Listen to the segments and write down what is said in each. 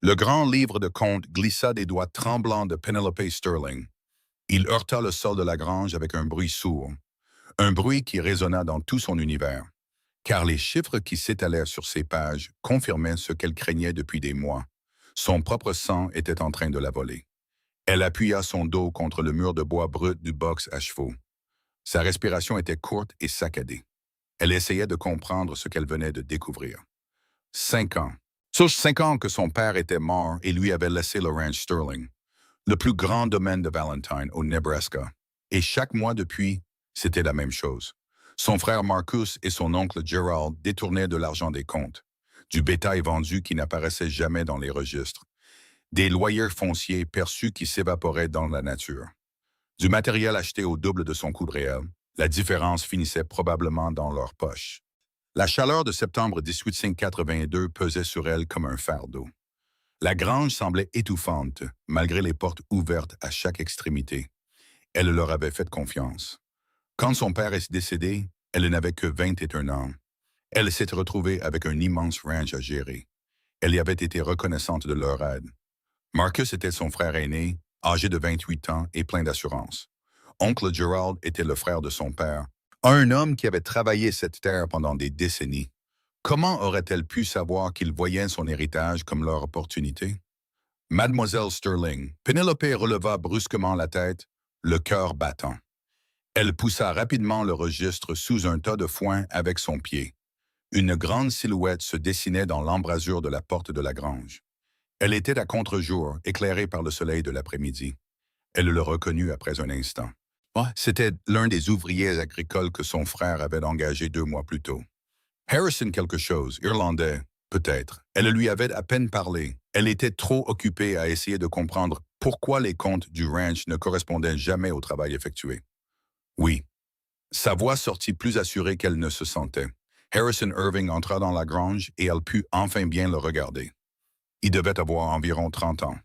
Le grand livre de comptes glissa des doigts tremblants de Penelope Sterling. Il heurta le sol de la grange avec un bruit sourd, un bruit qui résonna dans tout son univers, car les chiffres qui s'étalèrent sur ses pages confirmaient ce qu'elle craignait depuis des mois. Son propre sang était en train de la voler. Elle appuya son dos contre le mur de bois brut du box à chevaux. Sa respiration était courte et saccadée. Elle essayait de comprendre ce qu'elle venait de découvrir. 5 ans. Sur 5 ans que son père était mort et lui avait laissé le ranch Sterling, le plus grand domaine de Valentine au Nebraska. Et chaque mois depuis, c'était la même chose. Son frère Marcus et son oncle Gerald détournaient de l'argent des comptes, du bétail vendu qui n'apparaissait jamais dans les registres, des loyers fonciers perçus qui s'évaporaient dans la nature, du matériel acheté au double de son coût réel. La différence finissait probablement dans leurs poches. La chaleur de septembre 1882 pesait sur elle comme un fardeau. La grange semblait étouffante, malgré les portes ouvertes à chaque extrémité. Elle leur avait fait confiance. Quand son père est décédé, elle n'avait que 21 ans. Elle s'était retrouvée avec un immense ranch à gérer. Elle y avait été reconnaissante de leur aide. Marcus était son frère aîné, âgé de 28 ans et plein d'assurance. Oncle Gerald était le frère de son père, un homme qui avait travaillé cette terre pendant des décennies. Comment aurait-elle pu savoir qu'il voyait son héritage comme leur opportunité? Mademoiselle Sterling, Penelope releva brusquement la tête, le cœur battant. Elle poussa rapidement le registre sous un tas de foin avec son pied. Une grande silhouette se dessinait dans l'embrasure de la porte de la grange. Elle était à contre-jour, éclairée par le soleil de l'après-midi. Elle le reconnut après un instant. C'était l'un des ouvriers agricoles que son frère avait engagé 2 mois plus tôt. Harrison quelque chose, irlandais, peut-être. Elle lui avait à peine parlé. Elle était trop occupée à essayer de comprendre pourquoi les comptes du ranch ne correspondaient jamais au travail effectué. Oui. Sa voix sortit plus assurée qu'elle ne se sentait. Harrison Irving entra dans la grange et elle put enfin bien le regarder. Il devait avoir environ 30 ans.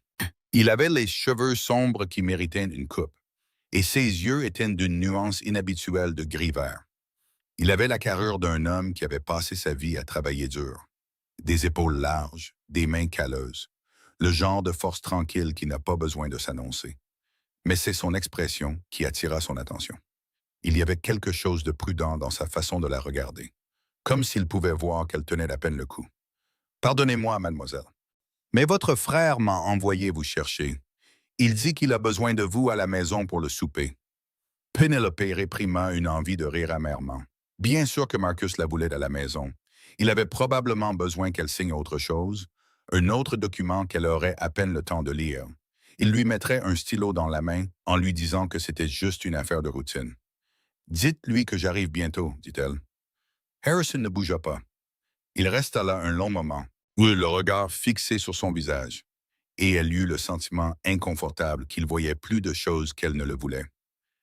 Il avait les cheveux sombres qui méritaient une coupe, et ses yeux étaient d'une nuance inhabituelle de gris-vert. Il avait la carrure d'un homme qui avait passé sa vie à travailler dur. Des épaules larges, des mains calleuses. Le genre de force tranquille qui n'a pas besoin de s'annoncer. Mais c'est son expression qui attira son attention. Il y avait quelque chose de prudent dans sa façon de la regarder, comme s'il pouvait voir qu'elle tenait à peine le coup. « Pardonnez-moi, mademoiselle, mais votre frère m'a envoyé vous chercher. Il dit qu'il a besoin de vous à la maison pour le souper. » Penelope réprima une envie de rire amèrement. Bien sûr que Marcus la voulait à la maison. Il avait probablement besoin qu'elle signe autre chose, un autre document qu'elle aurait à peine le temps de lire. Il lui mettrait un stylo dans la main en lui disant que c'était juste une affaire de routine. « Dites-lui que j'arrive bientôt, dit-elle. Harrison ne bougea pas. Il resta là un long moment, le regard fixé sur son visage, et elle eut le sentiment inconfortable qu'il voyait plus de choses qu'elle ne le voulait.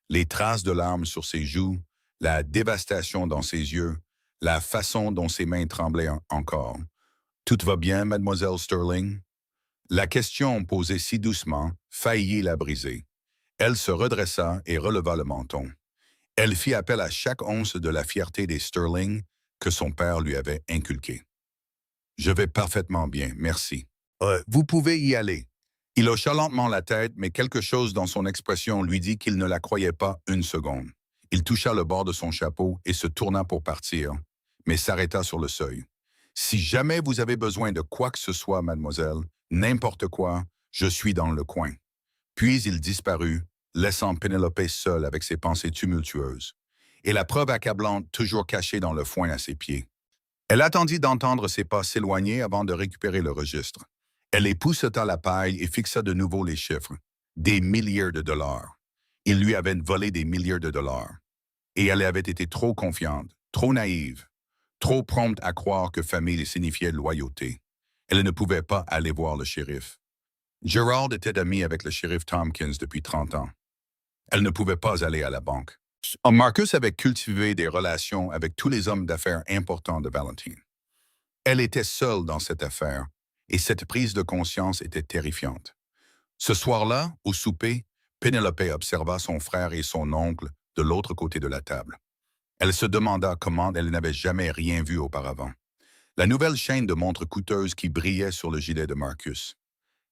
Les traces de larmes sur ses joues, la dévastation dans ses yeux, la façon dont ses mains tremblaient encore. « Tout va bien, mademoiselle Sterling? » La question posée si doucement faillit la briser. Elle se redressa et releva le menton. Elle fit appel à chaque once de la fierté des Sterling que son père lui avait inculquée. « Je vais parfaitement bien, merci. Vous pouvez y aller. » Il hocha lentement la tête, mais quelque chose dans son expression lui dit qu'il ne la croyait pas une seconde. Il toucha le bord de son chapeau et se tourna pour partir, mais s'arrêta sur le seuil. « Si jamais vous avez besoin de quoi que ce soit, mademoiselle, n'importe quoi, je suis dans le coin. » Puis il disparut, laissant Penelope seule avec ses pensées tumultueuses, et la preuve accablante toujours cachée dans le foin à ses pieds. Elle attendit d'entendre ses pas s'éloigner avant de récupérer le registre. Elle épousseta la paille et fixa de nouveau les chiffres. Des milliers de dollars. Il lui avait volé des milliers de dollars. Et elle avait été trop confiante, trop naïve, trop prompte à croire que famille signifiait loyauté. Elle ne pouvait pas aller voir le shérif. Gerald était ami avec le shérif Tompkins depuis 30 ans. Elle ne pouvait pas aller à la banque. Marcus avait cultivé des relations avec tous les hommes d'affaires importants de Valentine. Elle était seule dans cette affaire, et cette prise de conscience était terrifiante. Ce soir-là, au souper, Penelope observa son frère et son oncle de l'autre côté de la table. Elle se demanda comment elle n'avait jamais rien vu auparavant. La nouvelle chaîne de montres coûteuses qui brillait sur le gilet de Marcus.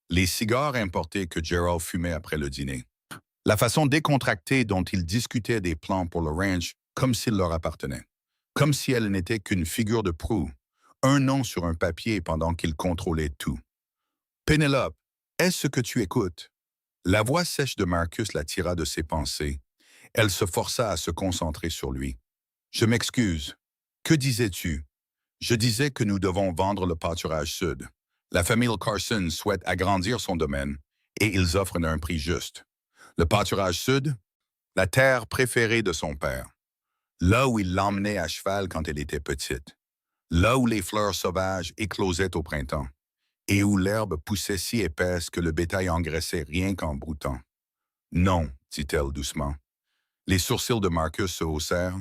les cigares importés que Gerald fumait après le dîner, la façon décontractée dont il discutait des plans pour le ranch comme s'il leur appartenait, comme si elle n'était qu'une figure de proue, un nom sur un papier pendant qu'il contrôlait tout. Pénélope, est-ce ce que tu écoutes? La voix sèche de Marcus la tira de ses pensées. Elle se força à se concentrer sur lui. Je m'excuse. Que disais-tu? Je disais que nous devons vendre le pâturage sud. La famille Carson souhaite agrandir son domaine et ils offrent un prix juste. Le pâturage sud, la terre préférée de son père. Là où il l'emmenait à cheval quand elle était petite. Là où les fleurs sauvages éclosaient au printemps et où l'herbe poussait si épaisse que le bétail engraissait rien qu'en broutant. Non, dit-elle doucement. Les sourcils de Marcus se haussèrent.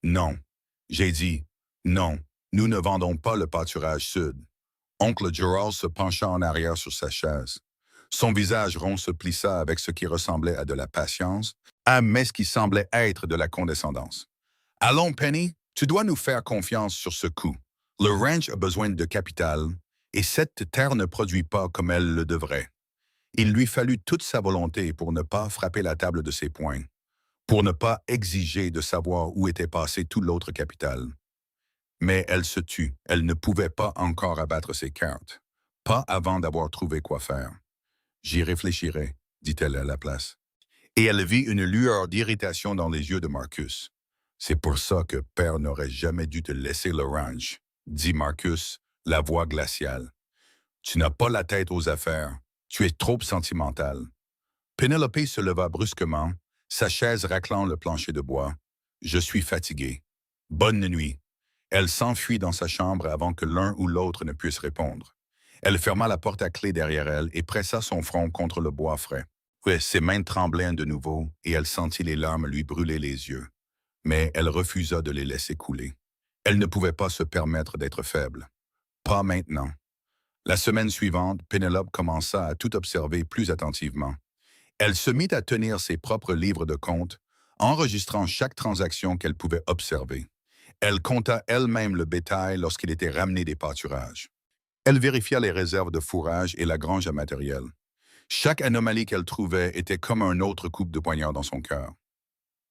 Non. J'ai dit, non, nous ne vendons pas le pâturage sud. Oncle Gerald se pencha en arrière sur sa chaise. Son visage rond se plissa avec ce qui ressemblait à de la patience, mais ce qui semblait être de la condescendance. Allons, Penny, tu dois nous faire confiance sur ce coup. Le ranch a besoin de capital, et cette terre ne produit pas comme elle le devrait. Il lui fallut toute sa volonté pour ne pas frapper la table de ses poings, pour ne pas exiger de savoir où était passé tout l'autre capital. Mais elle se tut, elle ne pouvait pas encore abattre ses cartes, pas avant d'avoir trouvé quoi faire. J'y réfléchirai, dit-elle à la place. Et elle vit une lueur d'irritation dans les yeux de Marcus. C'est pour ça que père n'aurait jamais dû te laisser le ranch, dit Marcus, la voix glaciale. Tu n'as pas la tête aux affaires, tu es trop sentimental. Pénélope se leva brusquement, sa chaise raclant le plancher de bois. Je suis fatigué. Bonne nuit. Elle s'enfuit dans sa chambre avant que l'un ou l'autre ne puisse répondre. Elle ferma la porte à clé derrière elle et pressa son front contre le bois frais. Oui, ses mains tremblaient de nouveau et elle sentit les larmes lui brûler les yeux. Mais elle refusa de les laisser couler. Elle ne pouvait pas se permettre d'être faible. Pas maintenant. La semaine suivante, Pénélope commença à tout observer plus attentivement. Elle se mit à tenir ses propres livres de compte, enregistrant chaque transaction qu'elle pouvait observer. Elle compta elle-même le bétail lorsqu'il était ramené des pâturages. Elle vérifia les réserves de fourrage et la grange à matériel. Chaque anomalie qu'elle trouvait était comme un autre coup de poignard dans son cœur.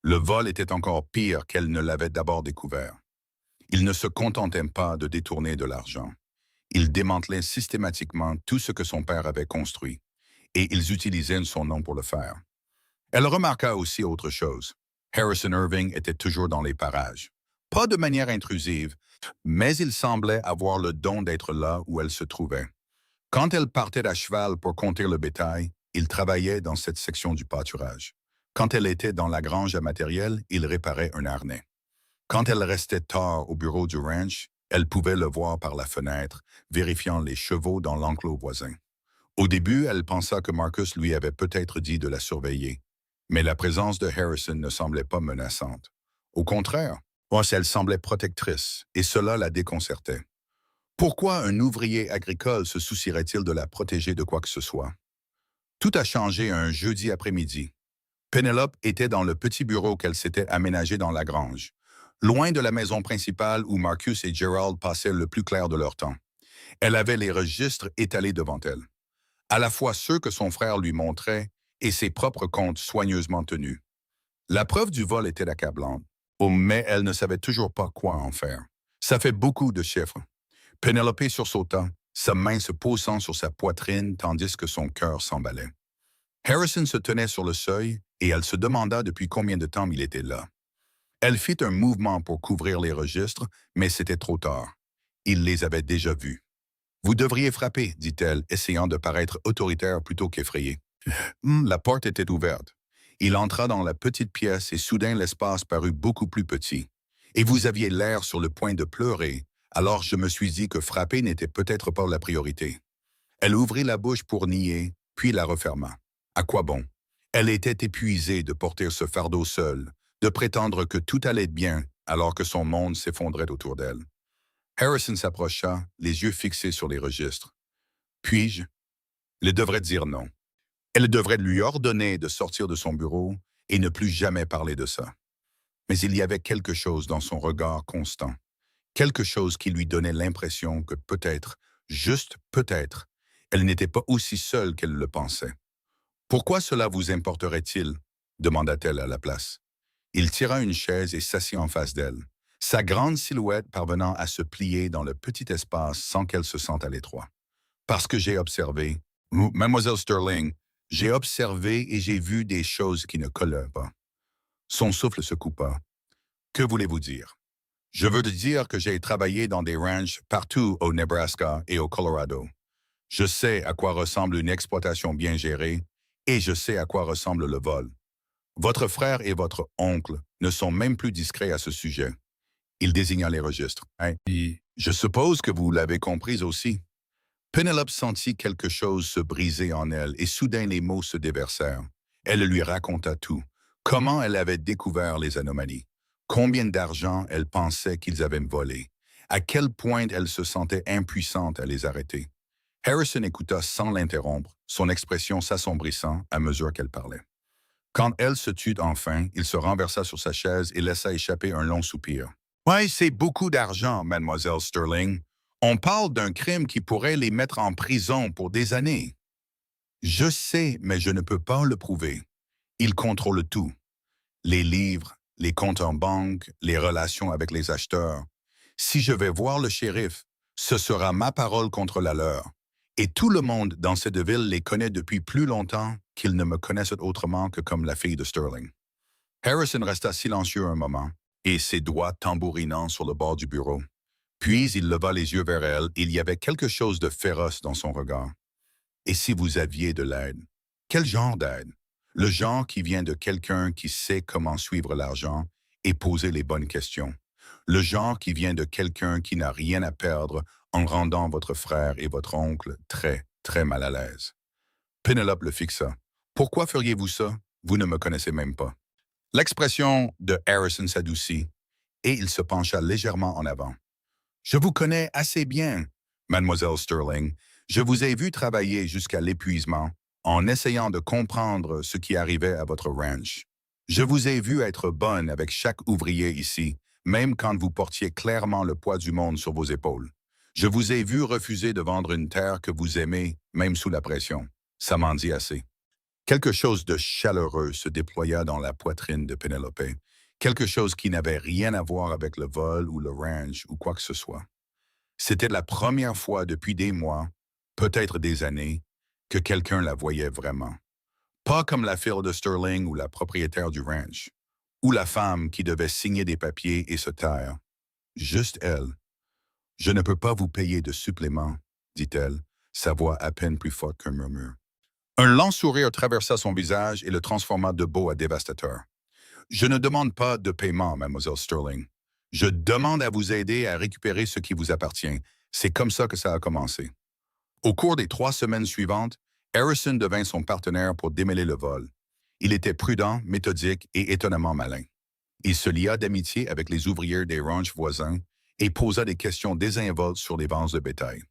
Le vol était encore pire qu'elle ne l'avait d'abord découvert. Il ne se contentait pas de détourner de l'argent. Il démantelait systématiquement tout ce que son père avait construit, et ils utilisaient son nom pour le faire. Elle remarqua aussi autre chose. Harrison Irving était toujours dans les parages. Pas de manière intrusive, mais il semblait avoir le don d'être là où elle se trouvait. Quand elle partait à cheval pour compter le bétail, il travaillait dans cette section du pâturage. Quand elle était dans la grange à matériel, il réparait un harnais. Quand elle restait tard au bureau du ranch, elle pouvait le voir par la fenêtre, vérifiant les chevaux dans l'enclos voisin. Au début, elle pensa que Marcus lui avait peut-être dit de la surveiller, mais la présence de Harrison ne semblait pas menaçante. Au contraire, elle semblait protectrice, et cela la déconcertait. Pourquoi un ouvrier agricole se soucierait-il de la protéger de quoi que ce soit? Tout a changé un jeudi après-midi. Pénélope était dans le petit bureau qu'elle s'était aménagé dans la grange, loin de la maison principale où Marcus et Gerald passaient le plus clair de leur temps. Elle avait les registres étalés devant elle, à la fois ceux que son frère lui montrait et ses propres comptes soigneusement tenus. La preuve du vol était accablante, mais elle ne savait toujours pas quoi en faire. Ça fait beaucoup de chiffres. Pénélope sursauta, sa main se posant sur sa poitrine tandis que son cœur s'emballait. Harrison se tenait sur le seuil et elle se demanda depuis combien de temps il était là. Elle fit un mouvement pour couvrir les registres, mais c'était trop tard. Il les avait déjà vus. « Vous devriez frapper, dit-elle, essayant de paraître autoritaire plutôt qu'effrayée. La porte était ouverte. Il entra dans la petite pièce et soudain l'espace parut beaucoup plus petit. Et vous aviez l'air sur le point de pleurer, alors je me suis dit que frapper n'était peut-être pas la priorité. Elle ouvrit la bouche pour nier, puis la referma. À quoi bon? Elle était épuisée de porter ce fardeau seule, de prétendre que tout allait bien alors que son monde s'effondrait autour d'elle. Harrison s'approcha, les yeux fixés sur les registres. Puis-je? Elle devrait dire non. Elle devrait lui ordonner de sortir de son bureau et ne plus jamais parler de ça. Mais il y avait quelque chose dans son regard constant, quelque chose qui lui donnait l'impression que peut-être, juste peut-être, Elle n'était pas aussi seule qu'elle le pensait. Pourquoi cela vous importerait-il? Demanda-t-elle à la place. Il tira une chaise et s'assit en face d'elle, sa grande silhouette parvenant à se plier dans le petit espace sans qu'elle se sente à l'étroit. Parce que j'ai observé, Mademoiselle Sterling, j'ai observé et j'ai vu des choses qui ne collaient pas. Son souffle se coupa. Que voulez-vous dire? Je veux dire que j'ai travaillé dans des ranchs partout au Nebraska et au Colorado. Je sais à quoi ressemble une exploitation bien gérée et je sais à quoi ressemble le vol. Votre frère et votre oncle ne sont même plus discrets à ce sujet. Il désigna les registres. Hein? Et je suppose que vous l'avez compris aussi. Penelope sentit quelque chose se briser en elle et soudain les mots se déversèrent. Elle lui raconta tout. Comment elle avait découvert les anomalies. Combien d'argent elle pensait qu'ils avaient volé. À quel point elle se sentait impuissante à les arrêter. Harrison écouta sans l'interrompre, son expression s'assombrissant à mesure qu'elle parlait. Quand elle se tut enfin, il se renversa sur sa chaise et laissa échapper un long soupir. Ouais, c'est beaucoup d'argent, mademoiselle Sterling. On parle d'un crime qui pourrait les mettre en prison pour des années. Je sais, mais je ne peux pas le prouver. Ils contrôlent tout. Les livres, les comptes en banque, les relations avec les acheteurs. Si je vais voir le shérif, ce sera ma parole contre la leur. Et tout le monde dans cette ville les connaît depuis plus longtemps qu'ils ne me connaissent autrement que comme la fille de Sterling. Harrison resta silencieux un moment, et ses doigts tambourinant sur le bord du bureau. Puis il leva les yeux vers elle, et il y avait quelque chose de féroce dans son regard. Et si vous aviez de l'aide? Quel genre d'aide? Le genre qui vient de quelqu'un qui sait comment suivre l'argent et poser les bonnes questions. Le genre qui vient de quelqu'un qui n'a rien à perdre en rendant votre frère et votre oncle très, très mal à l'aise. Penelope le fixa. Pourquoi feriez-vous ça? Vous ne me connaissez même pas. L'expression de Harrison s'adoucit et il se pencha légèrement en avant. Je vous connais assez bien, mademoiselle Sterling. Je vous ai vu travailler jusqu'à l'épuisement en essayant de comprendre ce qui arrivait à votre ranch. Je vous ai vu être bonne avec chaque ouvrier ici, même quand vous portiez clairement le poids du monde sur vos épaules. Je vous ai vu refuser de vendre une terre que vous aimez, même sous la pression. Ça m'en dit assez. Quelque chose de chaleureux se déploya dans la poitrine de Penelope, quelque chose qui n'avait rien à voir avec le vol ou le ranch ou quoi que ce soit. C'était la première fois depuis des mois, peut-être des années, que quelqu'un la voyait vraiment. Pas comme la fille de Sterling ou la propriétaire du ranch, ou la femme qui devait signer des papiers et se taire. Juste elle. Je ne peux pas vous payer de supplément, dit-elle, sa voix à peine plus forte qu'un murmure. Un lent sourire traversa son visage et le transforma de beau à dévastateur. Je ne demande pas de paiement, mademoiselle Sterling. Je demande à vous aider à récupérer ce qui vous appartient. C'est comme ça que ça a commencé. Au cours des 3 semaines suivantes, Harrison devint son partenaire pour démêler le vol. Il était prudent, méthodique et étonnamment malin. Il se lia d'amitié avec les ouvriers des ranchs voisins et posa des questions désinvoltes sur les ventes de bétail.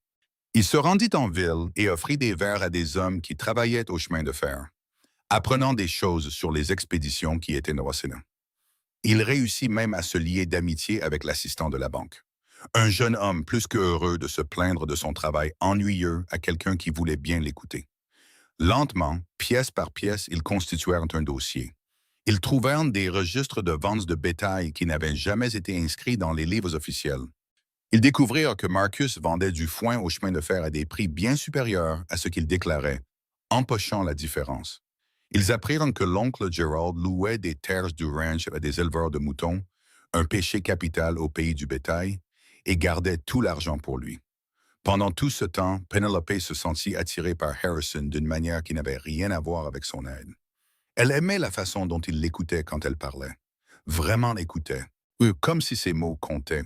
Il se rendit en ville et offrit des verres à des hommes qui travaillaient au chemin de fer, apprenant des choses sur les expéditions qui étaient noissées. Il réussit même à se lier d'amitié avec l'assistant de la banque. Un jeune homme plus que heureux de se plaindre de son travail ennuyeux à quelqu'un qui voulait bien l'écouter. Lentement, pièce par pièce, ils constituèrent un dossier. Ils trouvèrent des registres de ventes de bétail qui n'avaient jamais été inscrits dans les livres officiels. Ils découvrirent que Marcus vendait du foin au chemin de fer à des prix bien supérieurs à ce qu'il déclarait, empochant la différence. Ils apprirent que l'oncle Gerald louait des terres du ranch à des éleveurs de moutons, un péché capital au pays du bétail, et gardait tout l'argent pour lui. Pendant tout ce temps, Penelope se sentit attirée par Harrison d'une manière qui n'avait rien à voir avec son aide. Elle aimait la façon dont il l'écoutait quand elle parlait. Vraiment l'écoutait, comme si ses mots comptaient.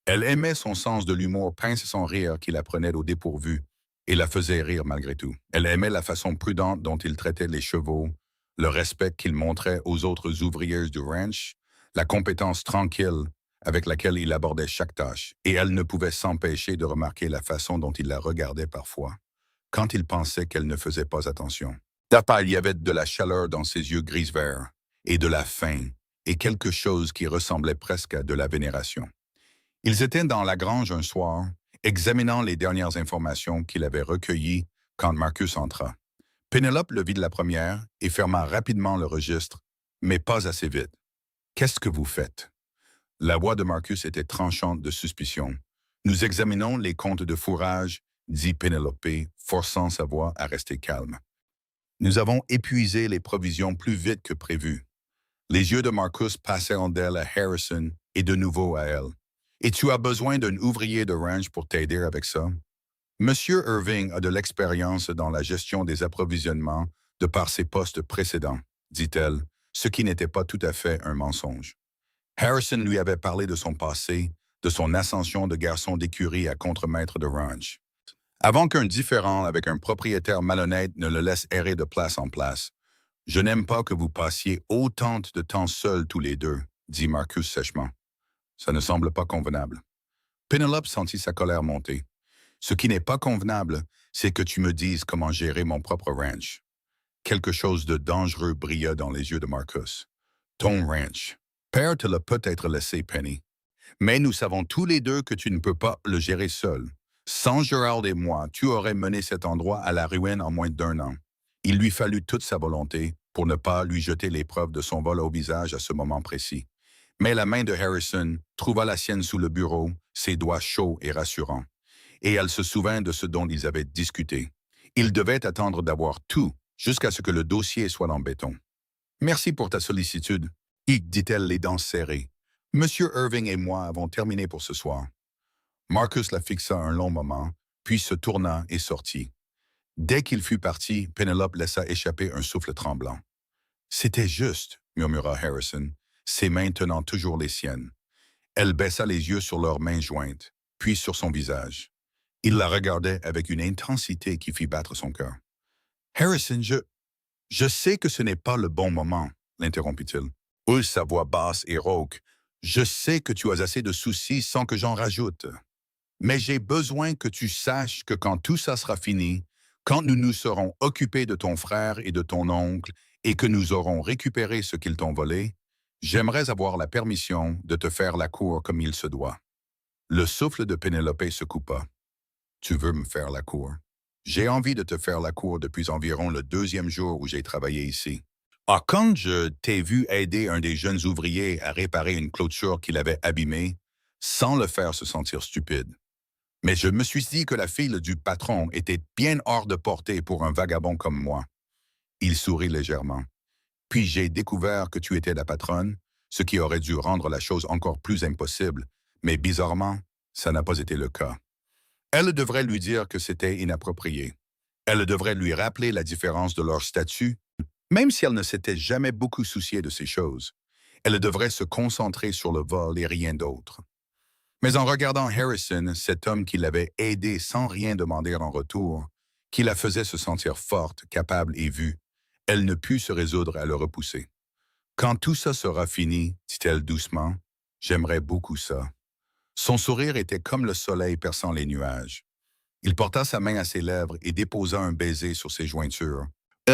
Elle aimait son sens de l'humour pince sans rire qui la prenait au dépourvu et la faisait rire malgré tout. Elle aimait la façon prudente dont il traitait les chevaux, le respect qu'il montrait aux autres ouvriers du ranch, la compétence tranquille avec laquelle il abordait chaque tâche, et elle ne pouvait s'empêcher de remarquer la façon dont il la regardait parfois, quand il pensait qu'elle ne faisait pas attention. Il y avait de la chaleur dans ses yeux gris-verts, et de la faim, et quelque chose qui ressemblait presque à de la vénération. Ils étaient dans la grange un soir, examinant les dernières informations qu'il avait recueillies quand Marcus entra. Pénélope le vit de la première et ferma rapidement le registre, mais pas assez vite. « Qu'est-ce que vous faites? » La voix de Marcus était tranchante de suspicion. « Nous examinons les comptes de fourrage, dit Pénélope, forçant sa voix à rester calme. Nous avons épuisé les provisions plus vite que prévu. » Les yeux de Marcus passèrent d'elle à Harrison et de nouveau à elle. « Et tu as besoin d'un ouvrier de ranch pour t'aider avec ça? » Monsieur Irving a de l'expérience dans la gestion des approvisionnements de par ses postes précédents, dit-elle, ce qui n'était pas tout à fait un mensonge. Harrison lui avait parlé de son passé, de son ascension de garçon d'écurie à contremaître de ranch. Avant qu'un différend avec un propriétaire malhonnête ne le laisse errer de place en place. « Je n'aime pas que vous passiez autant de temps seuls tous les deux, dit Marcus sèchement. Ça ne semble pas convenable. Pénélope sentit sa colère monter. Ce qui n'est pas convenable, c'est que tu me dises comment gérer mon propre ranch. Quelque chose de dangereux brilla dans les yeux de Marcus. Ton ranch. Père te l'a peut-être laissé, Penny. Mais nous savons tous les deux que tu ne peux pas le gérer seul. Sans Gerald et moi, tu aurais mené cet endroit à la ruine en moins d'1 an. Il lui fallut toute sa volonté pour ne pas lui jeter l'épreuve de son vol au visage à ce moment précis. Mais la main de Harrison trouva la sienne sous le bureau, ses doigts chauds et rassurants. Et elle se souvint de ce dont ils avaient discuté. Ils devaient attendre d'avoir tout jusqu'à ce que le dossier soit en béton. « Merci pour ta sollicitude, » dit-elle les dents serrées. « Monsieur Irving et moi avons terminé pour ce soir. » Marcus la fixa un long moment, puis se tourna et sortit. Dès qu'il fut parti, Pénélope laissa échapper un souffle tremblant. « C'était juste, » murmura Harrison, ses mains tenant toujours les siennes. Elle baissa les yeux sur leurs mains jointes, puis sur son visage. Il la regardait avec une intensité qui fit battre son cœur. « Harrison, je sais que ce n'est pas le bon moment, » l'interrompit-il. Sa voix basse et rauque. « Je sais que tu as assez de soucis sans que j'en rajoute. Mais j'ai besoin que tu saches que quand tout ça sera fini, quand nous nous serons occupés de ton frère et de ton oncle et que nous aurons récupéré ce qu'ils t'ont volé, j'aimerais avoir la permission de te faire la cour comme il se doit. » Le souffle de Pénélope se coupa. « Tu veux me faire la cour? J'ai envie de te faire la cour depuis environ le 2e jour où j'ai travaillé ici. Ah, quand je t'ai vu aider un des jeunes ouvriers à réparer une clôture qu'il avait abîmée, sans le faire se sentir stupide. Mais je me suis dit que la fille du patron était bien hors de portée pour un vagabond comme moi. » Il sourit légèrement. « Puis j'ai découvert que tu étais la patronne, ce qui aurait dû rendre la chose encore plus impossible, mais bizarrement, ça n'a pas été le cas. Elle devrait lui dire que c'était inapproprié. Elle devrait lui rappeler la différence de leur statut, même si elle ne s'était jamais beaucoup souciée de ces choses. Elle devrait se concentrer sur le vol et rien d'autre. » Mais en regardant Harrison, cet homme qui l'avait aidé sans rien demander en retour, qui la faisait se sentir forte, capable et vue, elle ne put se résoudre à le repousser. « Quand tout ça sera fini, dit-elle doucement, j'aimerais beaucoup ça. » Son sourire était comme le soleil perçant les nuages. Il porta sa main à ses lèvres et déposa un baiser sur ses jointures,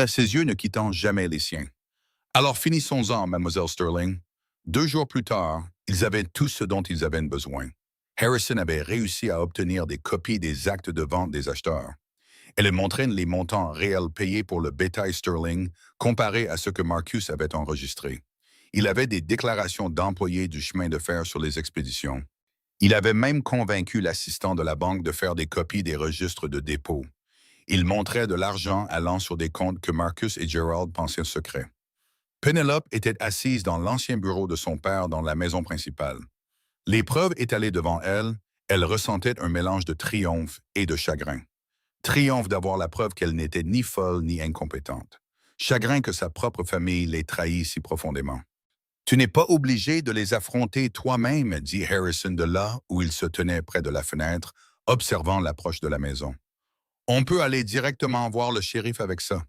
ses yeux ne quittant jamais les siens. « Alors finissons-en, mademoiselle Sterling. » 2 jours plus tard, ils avaient tout ce dont ils avaient besoin. Harrison avait réussi à obtenir des copies des actes de vente des acheteurs. Elle montrait les montants réels payés pour le bétail Sterling comparés à ce que Marcus avait enregistré. Il avait des déclarations d'employés du chemin de fer sur les expéditions. Il avait même convaincu l'assistant de la banque de faire des copies des registres de dépôt. Il montrait de l'argent allant sur des comptes que Marcus et Gerald pensaient secrets. Pénélope était assise dans l'ancien bureau de son père dans la maison principale. Les preuves étalées devant elle, elle ressentait un mélange de triomphe et de chagrin. Triomphe d'avoir la preuve qu'elle n'était ni folle ni incompétente. Chagrin que sa propre famille les trahit si profondément. « Tu n'es pas obligé de les affronter toi-même, » dit Harrison de là où il se tenait près de la fenêtre, observant l'approche de la maison. « On peut aller directement voir le shérif avec ça. »«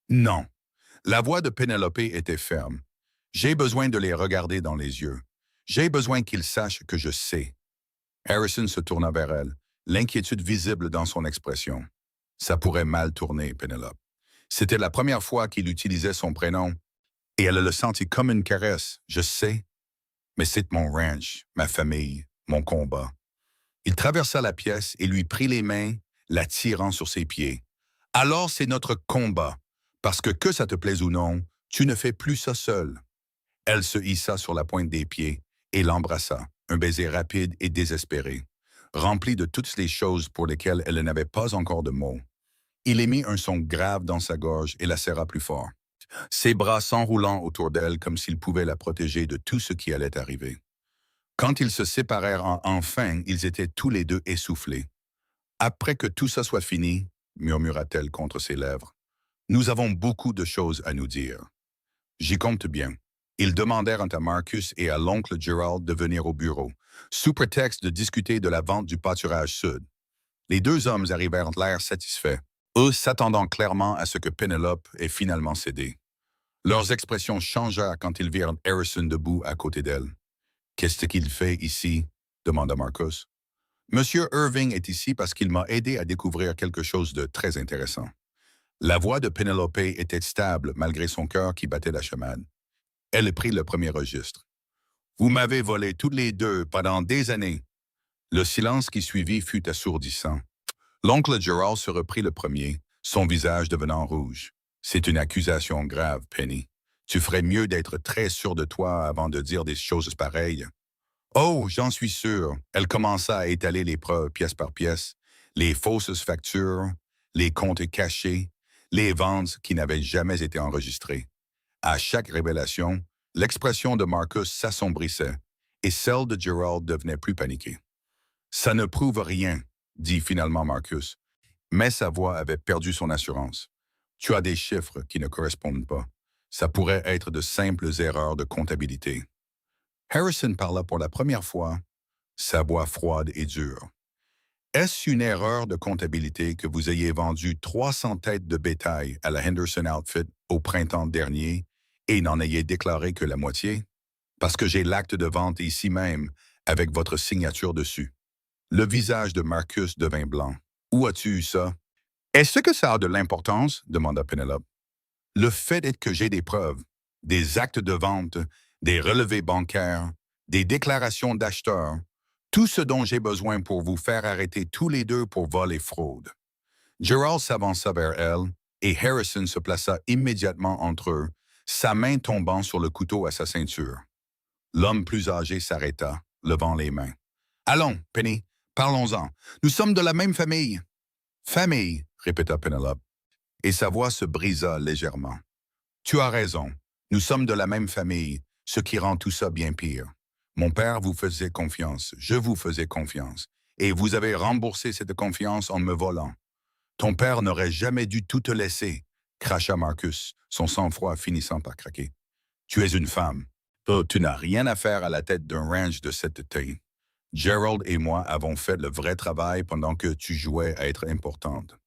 Non. » La voix de Pénélope était ferme. « J'ai besoin de les regarder dans les yeux. J'ai besoin qu'ils sachent que je sais. » Harrison se tourna vers elle, l'inquiétude visible dans son expression. Ça pourrait mal tourner, Pénélope. C'était la première fois qu'il utilisait son prénom, et elle le sentit comme une caresse. « Je sais, mais c'est mon ranch, ma famille, mon combat. Il traversa la pièce et lui prit les mains, la tirant sur ses pieds. Alors c'est notre combat, parce que ça te plaise ou non, tu ne fais plus ça seul. Elle se hissa sur la pointe des pieds et l'embrassa, un baiser rapide et désespéré, rempli de toutes les choses pour lesquelles elle n'avait pas encore de mots. Il émit un son grave dans sa gorge et la serra plus fort, ses bras s'enroulant autour d'elle comme s'il pouvait la protéger de tout ce qui allait arriver. Quand ils se séparèrent enfin, ils étaient tous les deux essoufflés. Après que tout ça soit fini, murmura-t-elle contre ses lèvres, nous avons beaucoup de choses à nous dire. J'y compte bien. Ils demandèrent à Marcus et à l'oncle Gerald de venir au bureau, sous prétexte de discuter de la vente du pâturage sud. Les deux hommes arrivèrent l'air satisfaits, eux s'attendant clairement à ce que Penelope ait finalement cédé. Leurs expressions changèrent quand ils virent Harrison debout à côté d'elle. « Qu'est-ce qu'il fait ici ?» demanda Marcus. « Monsieur Irving est ici parce qu'il m'a aidé à découvrir quelque chose de très intéressant. » La voix de Penelope était stable malgré son cœur qui battait la chamade. Elle prit le premier registre. « Vous m'avez volé tous les deux pendant des années. » Le silence qui suivit fut assourdissant. L'oncle Gerald se reprit le premier, son visage devenant rouge. « C'est une accusation grave, Penny. Tu ferais mieux d'être très sûr de toi avant de dire des choses pareilles. » « Oh, j'en suis sûr. » Elle commença à étaler les preuves pièce par pièce, les fausses factures, les comptes cachés, les ventes qui n'avaient jamais été enregistrées. À chaque révélation, l'expression de Marcus s'assombrissait et celle de Gerald devenait plus paniquée. « Ça ne prouve rien, » dit finalement Marcus, mais sa voix avait perdu son assurance. « Tu as des chiffres qui ne correspondent pas. Ça pourrait être de simples erreurs de comptabilité. » Harrison parla pour la première fois, sa voix froide et dure. « Est-ce une erreur de comptabilité que vous ayez vendu 300 têtes de bétail à la Henderson Outfit au printemps dernier et n'en ayez déclaré que la moitié? Parce que j'ai l'acte de vente ici même, avec votre signature dessus. » Le visage de Marcus devint blanc. « Où as-tu eu ça? »« Est-ce que ça a de l'importance? » demanda Penelope. « Le fait est que j'ai des preuves, des actes de vente, des relevés bancaires, des déclarations d'acheteurs, tout ce dont j'ai besoin pour vous faire arrêter tous les deux pour vol et fraude. » Gerald s'avança vers elle et Harrison se plaça immédiatement entre eux, sa main tombant sur le couteau à sa ceinture. L'homme plus âgé s'arrêta, levant les mains. « Allons, Penny, parlons-en. Nous sommes de la même famille. »« Famille, » répéta Penelope, et sa voix se brisa légèrement. « Tu as raison. Nous sommes de la même famille, ce qui rend tout ça bien pire. Mon père vous faisait confiance, je vous faisais confiance, et vous avez remboursé cette confiance en me volant. Ton père n'aurait jamais dû tout te laisser, » cracha Marcus, son sang-froid finissant par craquer. « Tu es une femme. Oh, tu n'as rien à faire à la tête d'un ranch de cette taille. Gerald et moi avons fait le vrai travail pendant que tu jouais à être importante. »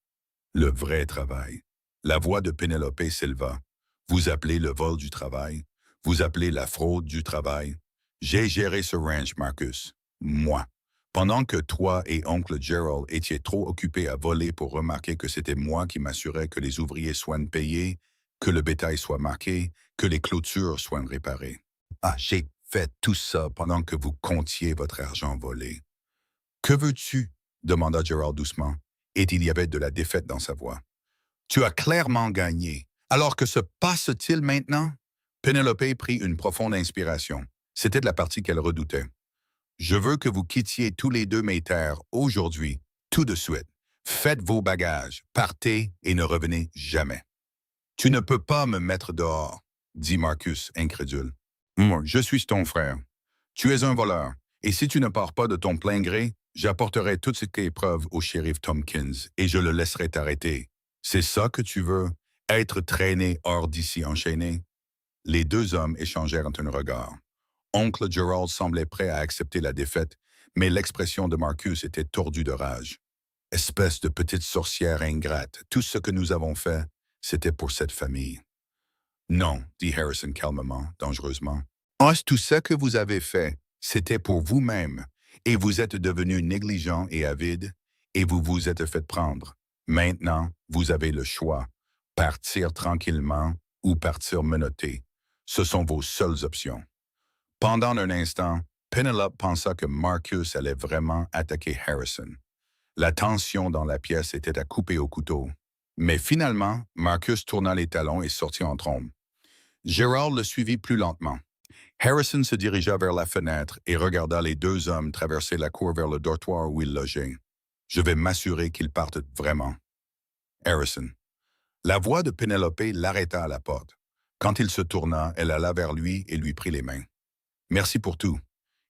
Le vrai travail. La voix de Penelope s'éleva. « Vous appelez le vol du travail? Vous appelez la fraude du travail? J'ai géré ce ranch, Marcus. Moi. Pendant que toi et oncle Gerald étiez trop occupés à voler pour remarquer que c'était moi qui m'assurais que les ouvriers soient payés, que le bétail soit marqué, que les clôtures soient réparées. Ah, j'ai fait tout ça pendant que vous comptiez votre argent volé. »« Que veux-tu? » demanda Gerald doucement, et il y avait de la défaite dans sa voix. « Tu as clairement gagné. Alors que se passe-t-il maintenant? » Penelope prit une profonde inspiration. C'était de la partie qu'elle redoutait. « Je veux que vous quittiez tous les deux mes terres aujourd'hui, tout de suite. Faites vos bagages, partez et ne revenez jamais. »« Tu ne peux pas me mettre dehors, » dit Marcus, incrédule. « Moi, je suis ton frère. Tu es un voleur, et si tu ne pars pas de ton plein gré, j'apporterai toutes ces preuves au shérif Tompkins et je le laisserai t'arrêter. C'est ça que tu veux, être traîné hors d'ici enchaîné? » Les deux hommes échangèrent un regard. Oncle Gerald semblait prêt à accepter la défaite, mais l'expression de Marcus était tordue de rage. « Espèce de petite sorcière ingrate, tout ce que nous avons fait, c'était pour cette famille. »« Non, » dit Harrison calmement, dangereusement. « Tout ce que vous avez fait, c'était pour vous-même, et vous êtes devenu négligent et avide, et vous vous êtes fait prendre. Maintenant, vous avez le choix, partir tranquillement ou partir menotté. Ce sont vos seules options. » Pendant un instant, Penelope pensa que Marcus allait vraiment attaquer Harrison. La tension dans la pièce était à couper au couteau. Mais finalement, Marcus tourna les talons et sortit en trombe. Gerald le suivit plus lentement. Harrison se dirigea vers la fenêtre et regarda les deux hommes traverser la cour vers le dortoir où ils logeaient. « Je vais m'assurer qu'ils partent vraiment. » Harrison. La voix de Penelope l'arrêta à la porte. Quand il se tourna, elle alla vers lui et lui prit les mains. « Merci pour tout. »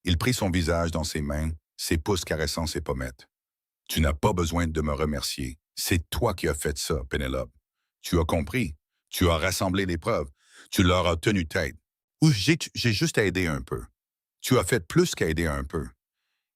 Il prit son visage dans ses mains, ses pouces caressant ses pommettes. « Tu n'as pas besoin de me remercier. C'est toi qui as fait ça, Penelope. Tu as compris. Tu as rassemblé les preuves. Tu leur as tenu tête. Ou j'ai juste aidé un peu. Tu as fait plus qu'aider un peu. »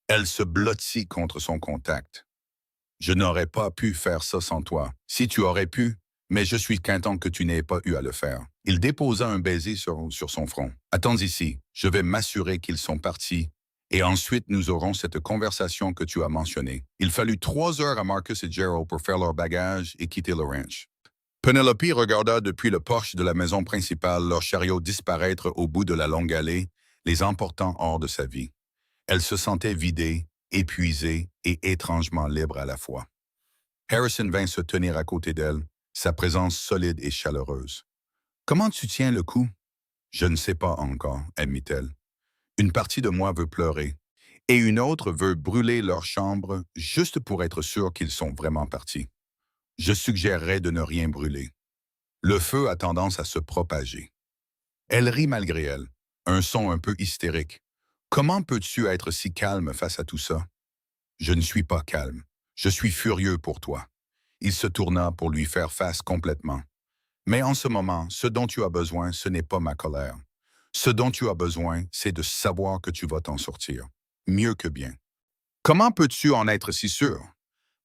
Elle se blottit contre son contact. « Je n'aurais pas pu faire ça sans toi. Si tu aurais pu, mais je suis content que tu n'aies pas eu à le faire. » Il déposa un baiser sur son front. « Attends ici, je vais m'assurer qu'ils sont partis, et ensuite nous aurons cette conversation que tu as mentionnée. » Il fallut 3 heures à Marcus et Gerald pour faire leur bagage et quitter le ranch. Penelope regarda depuis le porche de la maison principale leur chariot disparaître au bout de la longue allée, les emportant hors de sa vie. Elle se sentait vidée, épuisée et étrangement libre à la fois. Harrison vint se tenir à côté d'elle, sa présence solide et chaleureuse. « Comment tu tiens le coup? »« Je ne sais pas encore, » admit-elle. « Une partie de moi veut pleurer, et une autre veut brûler leur chambre juste pour être sûr qu'ils sont vraiment partis. Je suggérerais de ne rien brûler. Le feu a tendance à se propager. » Elle rit malgré elle, un son un peu hystérique. « Comment peux-tu être si calme face à tout ça? »« Je ne suis pas calme. Je suis furieux pour toi. » Il se tourna pour lui faire face complètement. « Mais en ce moment, ce dont tu as besoin, ce n'est pas ma colère. Ce dont tu as besoin, c'est de savoir que tu vas t'en sortir. Mieux que bien. »« Comment peux-tu en être si sûr? » »«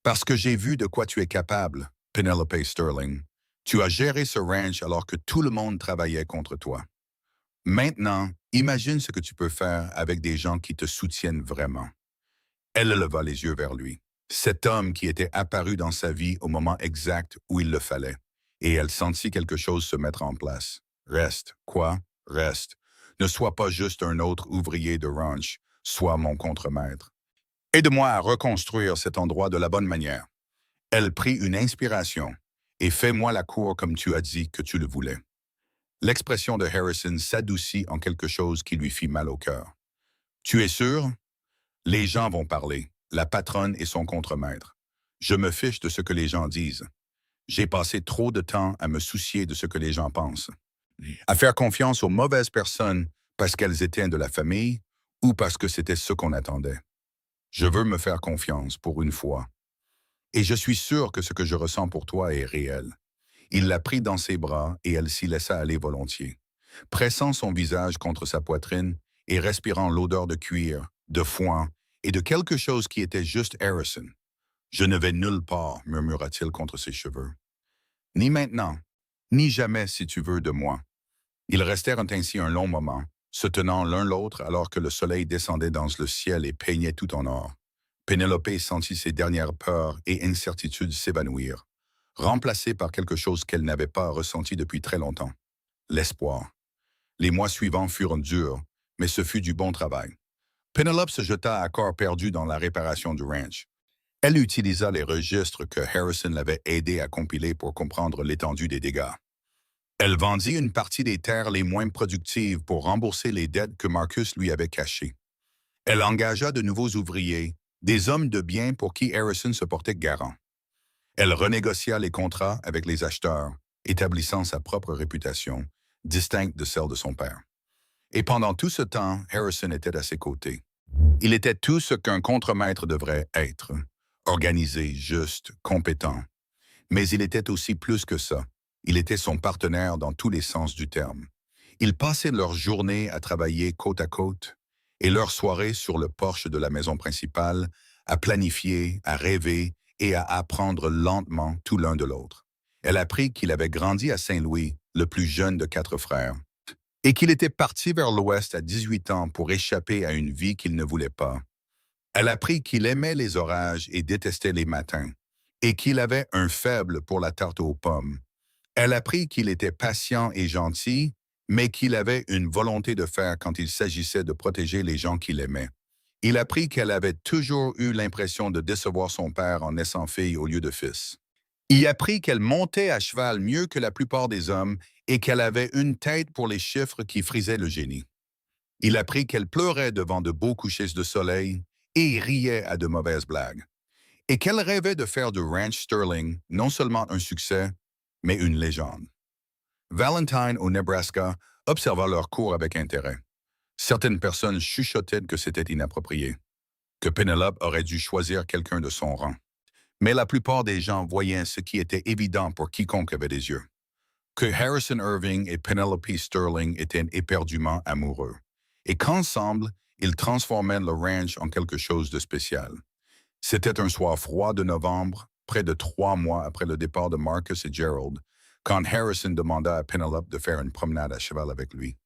Parce que j'ai vu de quoi tu es capable, Penelope Sterling. Tu as géré ce ranch alors que tout le monde travaillait contre toi. Maintenant, imagine ce que tu peux faire avec des gens qui te soutiennent vraiment. » Elle leva les yeux vers lui. Cet homme qui était apparu dans sa vie au moment exact où il le fallait. Et elle sentit quelque chose se mettre en place. « Reste. Quoi? Reste. Ne sois pas juste un autre ouvrier de ranch. Sois mon contremaître. Aide-moi à reconstruire cet endroit de la bonne manière. » Elle prit une inspiration. « Et fais-moi la cour comme tu as dit que tu le voulais. » L'expression de Harrison s'adoucit en quelque chose qui lui fit mal au cœur. « Tu es sûr? Les gens vont parler, la patronne et son contremaître. Je me fiche de ce que les gens disent. J'ai passé trop de temps à me soucier de ce que les gens pensent, à faire confiance aux mauvaises personnes parce qu'elles étaient de la famille ou parce que c'était ce qu'on attendait. Je veux me faire confiance pour une fois. Et je suis sûr que ce que je ressens pour toi est réel. » Il la prit dans ses bras et elle s'y laissa aller volontiers, pressant son visage contre sa poitrine et respirant l'odeur de cuir, de foin et de quelque chose qui était juste Harrison. « Je ne vais nulle part, » murmura-t-il contre ses cheveux. « Ni maintenant, ni jamais si tu veux de moi. » Ils restèrent ainsi un long moment, se tenant l'un l'autre alors que le soleil descendait dans le ciel et peignait tout en or. Penelope sentit ses dernières peurs et incertitudes s'évanouir, remplacées par quelque chose qu'elle n'avait pas ressenti depuis très longtemps. L'espoir. Les mois suivants furent durs, mais ce fut du bon travail. Penelope se jeta à corps perdu dans la réparation du ranch. Elle utilisa les registres que Harrison l'avait aidé à compiler pour comprendre l'étendue des dégâts. Elle vendit une partie des terres les moins productives pour rembourser les dettes que Marcus lui avait cachées. Elle engagea de nouveaux ouvriers, des hommes de bien pour qui Harrison se portait garant. Elle renégocia les contrats avec les acheteurs, établissant sa propre réputation, distincte de celle de son père. Et pendant tout ce temps, Harrison était à ses côtés. Il était tout ce qu'un contremaître devrait être, organisé, juste, compétent. Mais il était aussi plus que ça. Il était son partenaire dans tous les sens du terme. Ils passaient leur journée à travailler côte à côte et leur soirée sur le porche de la maison principale, à planifier, à rêver et à apprendre lentement tout l'un de l'autre. Elle apprit qu'il avait grandi à Saint-Louis, le plus jeune de 4 frères, et qu'il était parti vers l'Ouest à 18 ans pour échapper à une vie qu'il ne voulait pas. Elle apprit qu'il aimait les orages et détestait les matins, et qu'il avait un faible pour la tarte aux pommes. Elle apprit qu'il était patient et gentil, mais qu'il avait une volonté de faire quand il s'agissait de protéger les gens qu'il aimait. Il apprit qu'elle avait toujours eu l'impression de décevoir son père en naissant fille au lieu de fils. Il apprit qu'elle montait à cheval mieux que la plupart des hommes et qu'elle avait une tête pour les chiffres qui frisaient le génie. Il apprit qu'elle pleurait devant de beaux couchers de soleil et riait à de mauvaises blagues, et qu'elle rêvait de faire du ranch Sterling non seulement un succès, mais une légende. Valentine, au Nebraska, observa leur cours avec intérêt. Certaines personnes chuchotaient que c'était inapproprié, que Penelope aurait dû choisir quelqu'un de son rang. Mais la plupart des gens voyaient ce qui était évident pour quiconque avait des yeux, que Harrison Irving et Penelope Sterling étaient éperdument amoureux, et qu'ensemble, ils transformaient le ranch en quelque chose de spécial. C'était un soir froid de novembre, près de 3 mois après le départ de Marcus et Gerald, quand Harrison demanda à Penelope de faire une promenade à cheval avec lui.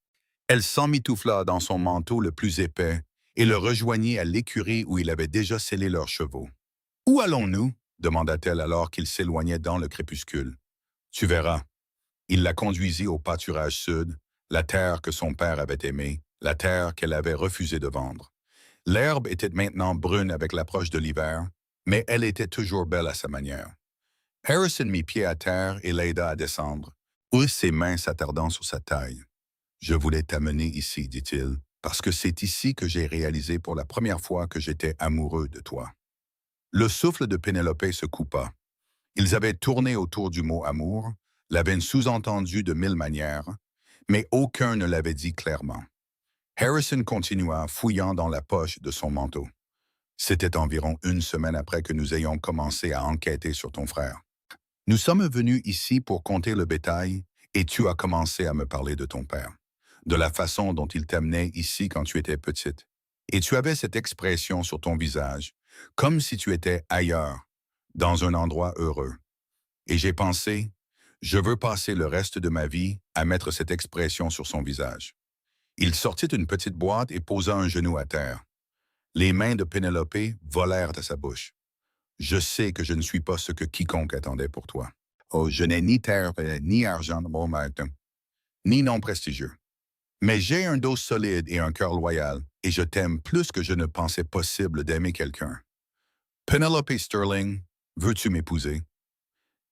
Elle s'emmitoufla dans son manteau le plus épais et le rejoignit à l'écurie où il avait déjà scellé leurs chevaux. « Où allons-nous » demanda-t-elle alors qu'il s'éloignait dans le crépuscule. « Tu verras. » Il la conduisit au pâturage sud, la terre que son père avait aimée, la terre qu'elle avait refusé de vendre. L'herbe était maintenant brune avec l'approche de l'hiver, mais elle était toujours belle à sa manière. Harrison mit pied à terre et l'aida à descendre, ses mains s'attardant sur sa taille. « Je voulais t'amener ici, dit-il, parce que c'est ici que j'ai réalisé pour la première fois que j'étais amoureux de toi. » Le souffle de Pénélope se coupa. Ils avaient tourné autour du mot « amour », l'avaient sous-entendu de 1000 manières, mais aucun ne l'avait dit clairement. Harrison continua, fouillant dans la poche de son manteau. « C'était environ 1 semaine après que nous ayons commencé à enquêter sur ton frère. Nous sommes venus ici pour compter le bétail et tu as commencé à me parler de ton père, de la façon dont il t'amenait ici quand tu étais petite. Et tu avais cette expression sur ton visage, comme si tu étais ailleurs, dans un endroit heureux. Et j'ai pensé, je veux passer le reste de ma vie à mettre cette expression sur son visage. » Il sortit une petite boîte et posa un genou à terre. Les mains de Pénélope volèrent à sa bouche. « Je sais que je ne suis pas ce que quiconque attendait pour toi. Oh, je n'ai ni terre, ni argent de mon maître, ni nom prestigieux. Mais j'ai un dos solide et un cœur loyal, et je t'aime plus que je ne pensais possible d'aimer quelqu'un. Penelope Sterling, veux-tu m'épouser? »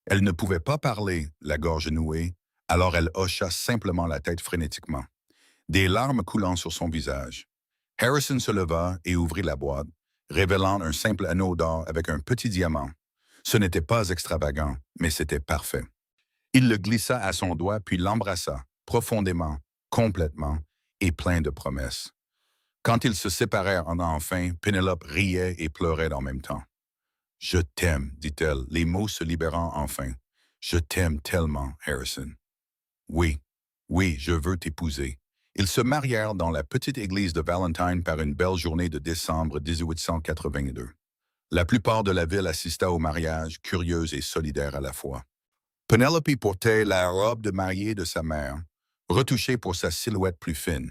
Elle ne pouvait pas parler, la gorge nouée, alors elle hocha simplement la tête frénétiquement, des larmes coulant sur son visage. Harrison se leva et ouvrit la boîte, révélant un simple anneau d'or avec un petit diamant. Ce n'était pas extravagant, mais c'était parfait. Il le glissa à son doigt puis l'embrassa, profondément, complètement, et plein de promesses. Quand ils se séparèrent enfin, Pénélope riait et pleurait en même temps. « Je t'aime, dit-elle, les mots se libérant enfin. Je t'aime tellement, Harrison. »« Oui, oui, je veux t'épouser. » Ils se marièrent dans la petite église de Valentine par une belle journée de décembre 1882. La plupart de la ville assista au mariage, curieuse et solidaire à la fois. Penelope portait la robe de mariée de sa mère, retouchée pour sa silhouette plus fine,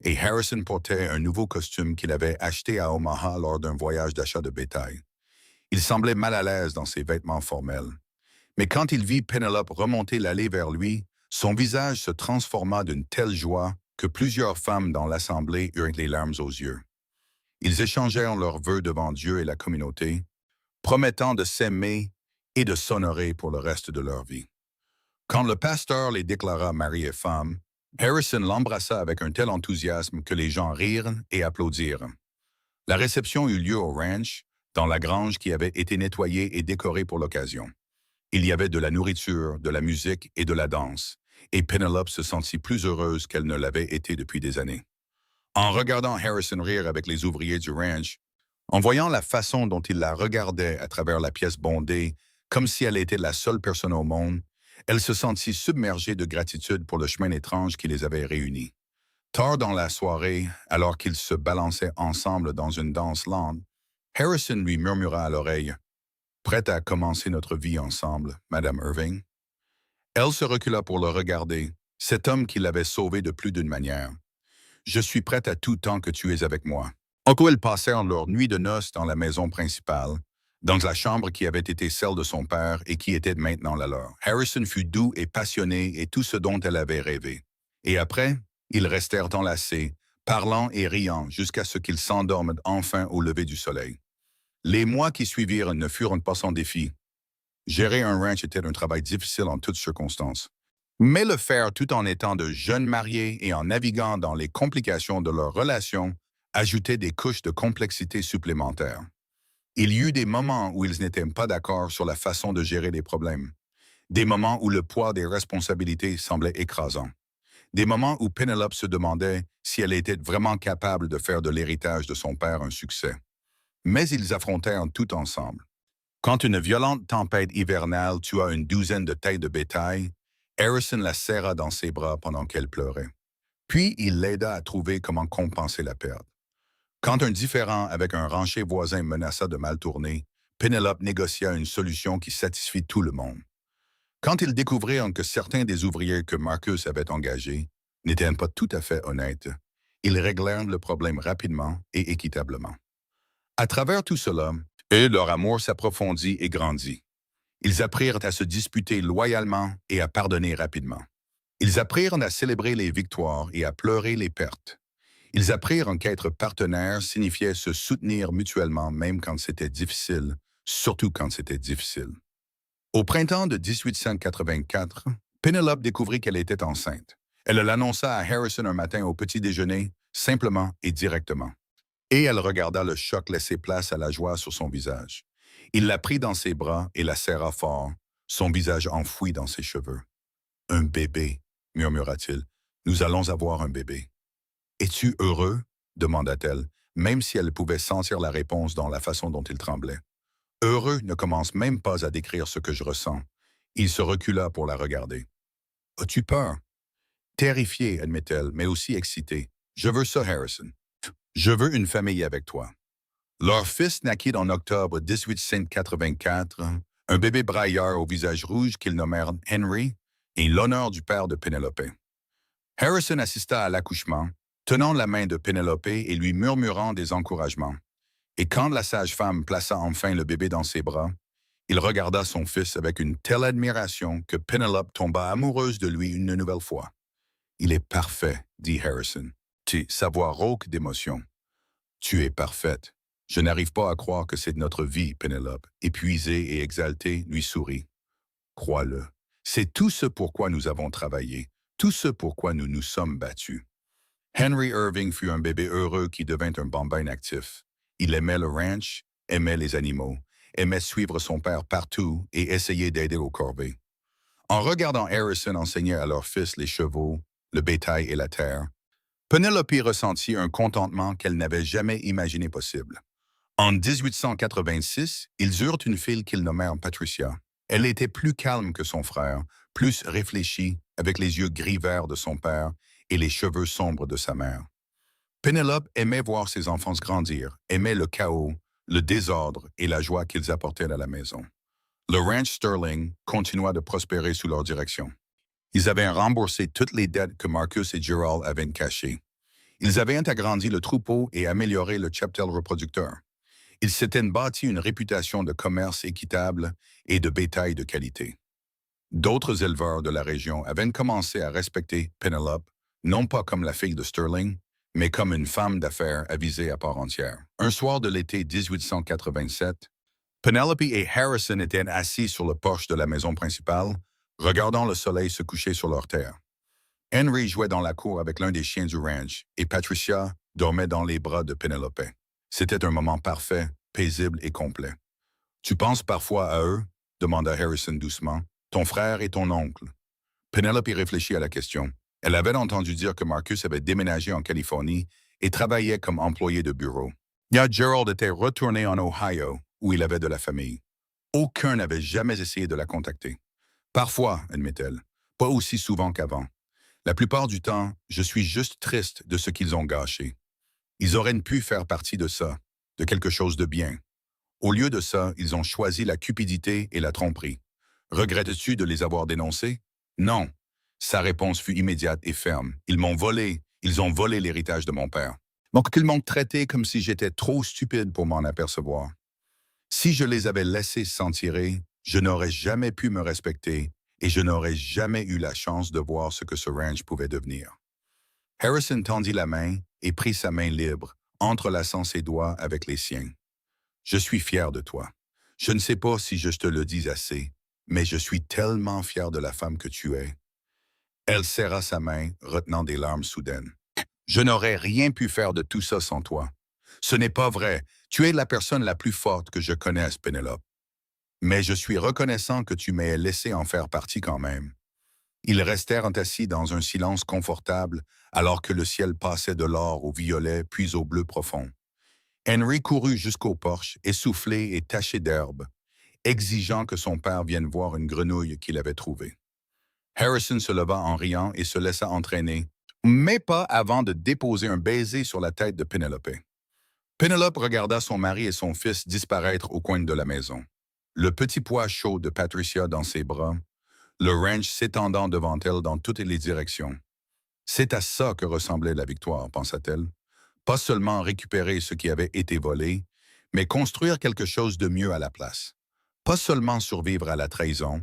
et Harrison portait un nouveau costume qu'il avait acheté à Omaha lors d'un voyage d'achat de bétail. Il semblait mal à l'aise dans ses vêtements formels. Mais quand il vit Penelope remonter l'allée vers lui, son visage se transforma d'une telle joie que plusieurs femmes dans l'assemblée eurent les larmes aux yeux. Ils échangèrent leurs vœux devant Dieu et la communauté, promettant de s'aimer et de s'honorer pour le reste de leur vie. Quand le pasteur les déclara mari et femme, Harrison l'embrassa avec un tel enthousiasme que les gens rirent et applaudirent. La réception eut lieu au ranch, dans la grange qui avait été nettoyée et décorée pour l'occasion. Il y avait de la nourriture, de la musique et de la danse, et Penelope se sentit plus heureuse qu'elle ne l'avait été depuis des années. En regardant Harrison rire avec les ouvriers du ranch, en voyant la façon dont il la regardait à travers la pièce bondée, comme si elle était la seule personne au monde, elle se sentit submergée de gratitude pour le chemin étrange qui les avait réunis. Tard dans la soirée, alors qu'ils se balançaient ensemble dans une danse lente, Harrison lui murmura à l'oreille « Prête à commencer notre vie ensemble, Madame Irving? » Elle se recula pour le regarder, cet homme qui l'avait sauvée de plus d'une manière. « Je suis prête à tout tant que tu es avec moi. » Encore ils passèrent leur nuit de noces dans la maison principale, dans la chambre qui avait été celle de son père et qui était maintenant la leur. Harrison fut doux et passionné et tout ce dont elle avait rêvé. Et après, ils restèrent enlacés, parlant et riant jusqu'à ce qu'ils s'endorment enfin au lever du soleil. Les mois qui suivirent ne furent pas sans défi. Gérer un ranch était un travail difficile en toutes circonstances. Mais le faire tout en étant de jeunes mariés et en naviguant dans les complications de leur relation ajoutait des couches de complexité supplémentaires. Il y eut des moments où ils n'étaient pas d'accord sur la façon de gérer les problèmes. Des moments où le poids des responsabilités semblait écrasant. Des moments où Penelope se demandait si elle était vraiment capable de faire de l'héritage de son père un succès. Mais ils affrontèrent tout ensemble. Quand une violente tempête hivernale tua une douzaine de têtes de bétail, Harrison la serra dans ses bras pendant qu'elle pleurait. Puis il l'aida à trouver comment compenser la perte. Quand un différend avec un rancher voisin menaça de mal tourner, Penelope négocia une solution qui satisfit tout le monde. Quand ils découvrirent que certains des ouvriers que Marcus avait engagés n'étaient pas tout à fait honnêtes, ils réglèrent le problème rapidement et équitablement. À travers tout cela, leur amour s'approfondit et grandit. Ils apprirent à se disputer loyalement et à pardonner rapidement. Ils apprirent à célébrer les victoires et à pleurer les pertes. Ils apprirent qu'être partenaires signifiait se soutenir mutuellement même quand c'était difficile, surtout quand c'était difficile. Au printemps de 1884, Penelope découvrit qu'elle était enceinte. Elle l'annonça à Harrison un matin au petit déjeuner, simplement et directement. Et elle regarda le choc laisser place à la joie sur son visage. Il la prit dans ses bras et la serra fort, son visage enfoui dans ses cheveux. « Un bébé, murmura-t-il. Nous allons avoir un bébé. »« Es-tu heureux ?» demanda-t-elle, même si elle pouvait sentir la réponse dans la façon dont il tremblait. « Heureux ne commence même pas à décrire ce que je ressens. » Il se recula pour la regarder. « As-tu peur? » Terrifiée, admet-elle, mais aussi excitée. « Je veux ça, Harrison. Je veux une famille avec toi. » Leur fils naquit en octobre 1884, un bébé brailleur au visage rouge qu'ils nommèrent Henry, et l'honneur du père de Penelope. Harrison assista à l'accouchement, tenant la main de Penelope et lui murmurant des encouragements. Et quand la sage-femme plaça enfin le bébé dans ses bras, il regarda son fils avec une telle admiration que Penelope tomba amoureuse de lui une nouvelle fois. « Il est parfait, » dit Harrison. Sa voix rauque d'émotion. « Tu es parfaite. Je n'arrive pas à croire que c'est notre vie, Penelope. » Épuisée et exaltée, lui sourit. « Crois-le. C'est tout ce pourquoi nous avons travaillé, tout ce pourquoi nous nous sommes battus. » Henry Irving fut un bébé heureux qui devint un bambin actif. Il aimait le ranch, aimait les animaux, aimait suivre son père partout et essayer d'aider aux corvées. En regardant Harrison enseigner à leur fils les chevaux, le bétail et la terre, Penelope ressentit un contentement qu'elle n'avait jamais imaginé possible. En 1886, ils eurent une fille qu'ils nommèrent Patricia. Elle était plus calme que son frère, plus réfléchie, avec les yeux gris-verts de son père et les cheveux sombres de sa mère. Penelope aimait voir ses enfants grandir, aimait le chaos, le désordre et la joie qu'ils apportaient à la maison. Le ranch Sterling continua de prospérer sous leur direction. Ils avaient remboursé toutes les dettes que Marcus et Gerald avaient cachées. Ils avaient agrandi le troupeau et amélioré le cheptel reproducteur. Ils s'étaient bâti une réputation de commerce équitable et de bétail de qualité. D'autres éleveurs de la région avaient commencé à respecter Penelope, non pas comme la fille de Sterling, mais comme une femme d'affaires avisée à part entière. Un soir de l'été 1887, Penelope et Harrison étaient assis sur le porche de la maison principale, regardant le soleil se coucher sur leur terre. Henry jouait dans la cour avec l'un des chiens du ranch et Patricia dormait dans les bras de Penelope. C'était un moment parfait, paisible et complet. « Tu penses parfois à eux ?» demanda Harrison doucement. « Ton frère et ton oncle. » Penelope réfléchit à la question. Elle avait entendu dire que Marcus avait déménagé en Californie et travaillait comme employé de bureau. Gerald était retourné en Ohio, où il avait de la famille. Aucun n'avait jamais essayé de la contacter. « Parfois, admet-elle, pas aussi souvent qu'avant. La plupart du temps, je suis juste triste de ce qu'ils ont gâché. Ils auraient pu faire partie de ça, de quelque chose de bien. Au lieu de ça, ils ont choisi la cupidité et la tromperie. Regrettes-tu de les avoir dénoncés? Non. Sa réponse fut immédiate et ferme. Ils m'ont volé. Ils ont volé l'héritage de mon père. Donc ils m'ont traité comme si j'étais trop stupide pour m'en apercevoir. Si je les avais laissés s'en tirer, je n'aurais jamais pu me respecter et je n'aurais jamais eu la chance de voir ce que ce ranch pouvait devenir. Harrison tendit la main et prit sa main libre, entrelaçant ses doigts avec les siens. Je suis fier de toi. Je ne sais pas si je te le dis assez, mais je suis tellement fier de la femme que tu es. Elle serra sa main, retenant des larmes soudaines. Je n'aurais rien pu faire de tout ça sans toi. Ce n'est pas vrai. Tu es la personne la plus forte que je connaisse, Penelope. Mais je suis reconnaissant que tu m'aies laissé en faire partie quand même. Ils restèrent assis dans un silence confortable alors que le ciel passait de l'or au violet puis au bleu profond. Henry courut jusqu'au porche, essoufflé et taché d'herbe, exigeant que son père vienne voir une grenouille qu'il avait trouvée. Harrison se leva en riant et se laissa entraîner, mais pas avant de déposer un baiser sur la tête de Penelope. Penelope regarda son mari et son fils disparaître au coin de la maison. Le petit pois chaud de Patricia dans ses bras, le ranch s'étendant devant elle dans toutes les directions. C'est à ça que ressemblait la victoire, pensa-t-elle. Pas seulement récupérer ce qui avait été volé, mais construire quelque chose de mieux à la place. Pas seulement survivre à la trahison,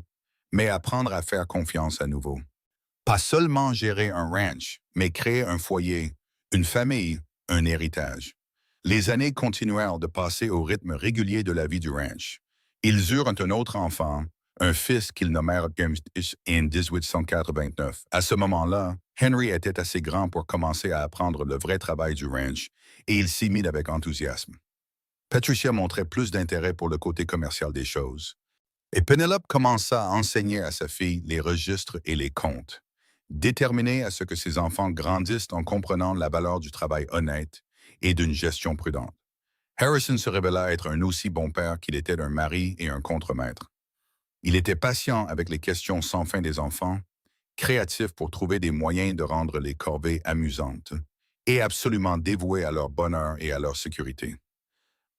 mais apprendre à faire confiance à nouveau. Pas seulement gérer un ranch, mais créer un foyer, une famille, un héritage. Les années continuèrent de passer au rythme régulier de la vie du ranch. Ils eurent un autre enfant, un fils qu'ils nommèrent James en 1889. À ce moment-là, Henry était assez grand pour commencer à apprendre le vrai travail du ranch et il s'y mit avec enthousiasme. Patricia montrait plus d'intérêt pour le côté commercial des choses. Et Penelope commença à enseigner à sa fille les registres et les comptes, déterminée à ce que ses enfants grandissent en comprenant la valeur du travail honnête et d'une gestion prudente. Harrison se révéla être un aussi bon père qu'il était un mari et un contremaître. Il était patient avec les questions sans fin des enfants, créatif pour trouver des moyens de rendre les corvées amusantes, et absolument dévoué à leur bonheur et à leur sécurité.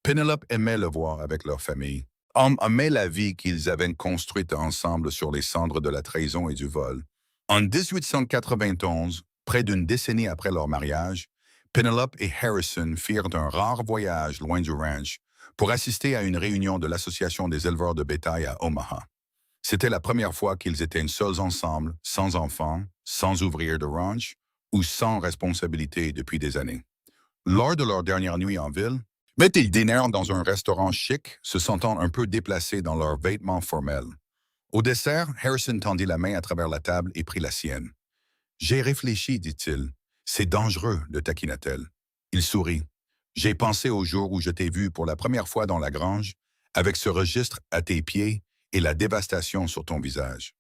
Penelope aimait le voir avec leur famille. Homme aimait la vie qu'ils avaient construite ensemble sur les cendres de la trahison et du vol. En 1891, près d'une décennie après leur mariage, Penelope et Harrison firent un rare voyage loin du ranch pour assister à une réunion de l'Association des éleveurs de bétail à Omaha. C'était la première fois qu'ils étaient seuls ensemble, sans enfants, sans ouvriers de ranch ou sans responsabilité depuis des années. Lors de leur dernière nuit en ville, ils dînèrent dans un restaurant chic, se sentant un peu déplacés dans leurs vêtements formels. Au dessert, Harrison tendit la main à travers la table et prit la sienne. « J'ai réfléchi, dit-il. C'est dangereux, le taquina-t-elle. Il sourit. J'ai pensé au jour où je t'ai vu pour la première fois dans la grange, avec ce registre à tes pieds et la dévastation sur ton visage.